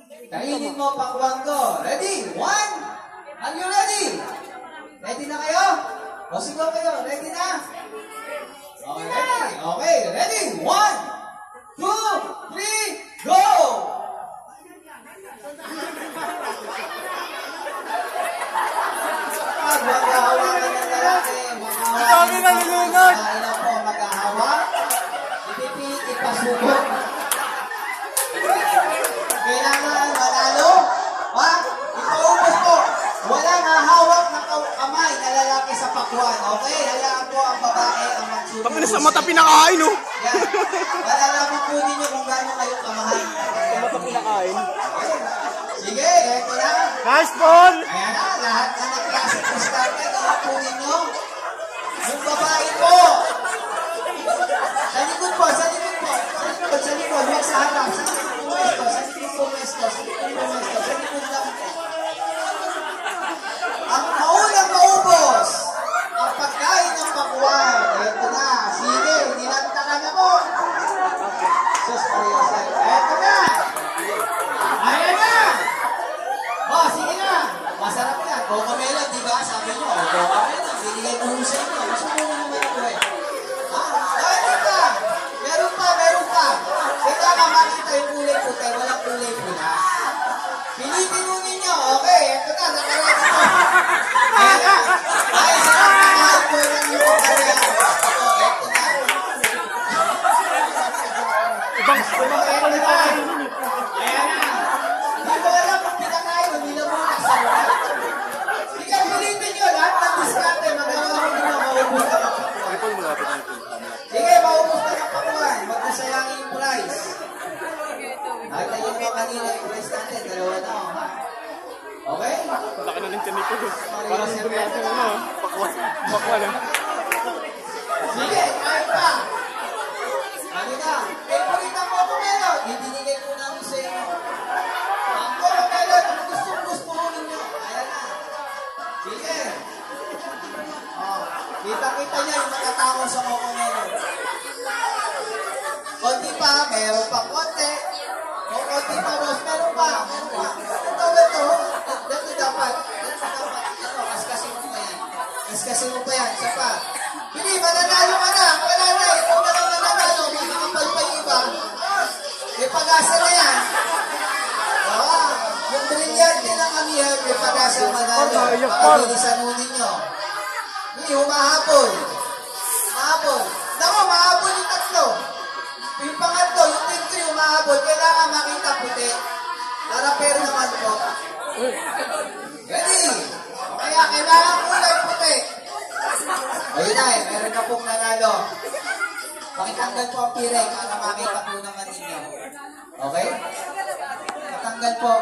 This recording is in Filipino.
Kainin mo pakwan ko. Ready? One. Are you ready? Ready na kayo? O sigaw kayo. Ready na? Okay, ready. Okay, ready? One, two, three, go! Maghahawakan ng lalaki. Sabi na nilunod. Ilan po maghahawak? Ipipilit ipasubok. Kailangan manalo? Ha? Ipaubos po. Walang hahawak ng kamay na lalaki sa pakwan. Okay? Hayaan po ang babae ang magsubok. Tapos na sa mata pinakain, oh. Yan. Malalaman po ninyo kung gaano kayo kamahal. Sa mata pinakain. Sige, eto na. Nice ball! Ayan na, lahat na nag-classic po started. Ano po ninyo? Yung babae po. Sa likod po, sa likod po. Sa likod, sa likod. Huwag sa harap. Sa likod po mesto. Sa likod po mesto. Sa likod po mesto. Sa likod lang po. Ang maunang maubos. Ang pagkain ng pakuwan. Eto na. Sige, nilantakan na po. Sus, pariyosan. Eto na. Ayan na. Oh, sige na. Masarap yan. Coco Melon, di ba? Sabi nyo, Coco Melon. Binigay ko sa inyo. Gusto mo naman ako eh. Ha? Meron pa. Meron pa, meron pa. Kailangan makita yung kulay puti. Walang kulay pula. Pilitin mo ninyo. Okay, eto na. Nakarami ko. Ayan na. Ay, sarap na mahal po yung yung kariyan. Eto na. Ibang Eto na. Ayan na. Hindi ko alam kung pinakain o nilamunas sa lahat. Ikaw, pilitin nyo lahat ng diskarte. Magagawa ko nyo maubos na ng pakuwan. Sige, maubos na ng pakuwan. Magkasayangin yung prize. Nakita nyo kanina yung prize natin. Dalawa na ako, ha? Okay? laki na ng tiyan nito. Parang doon natin, ano, pakwan. Pakwan, ah. Sige, kahit pa. Ano na? Favorite ang Coco Melon. Ibinigay ko namin sa inyo. Ang Coco Melon, ang gustong-gusto ko ninyo. Ayan na. Sige. Oh, kita-kita niya yung nakatao sa Coco Melon. Konti pa, meron pa konti. O konti pa, boss, meron pa. Meron pa. Ito. Ito dapat. Ito, kaskasin mo pa yan. Kaskasin mo pa yan. Isa pa. Hindi, mananalo ka na. Mananay. Kung na lang mananalo, makakapal pa yung iba. May pag-asa na yan. Yung brilyante ng amihan, may pag-asa manalo. Makabilisan mo ninyo. Hindi, humahabol. Mahabol. Naku, mahabol yung tatlo. Yung pangatlo, yung team 3, humahabol. Kailangan makita puti. Para pero naman po. Ready? Kaya kailangan kulay puti. Ayun na eh, meron na pong nanalo. Pakitanggal po ang pire para makita po naman ninyo. Okay? Patanggal po.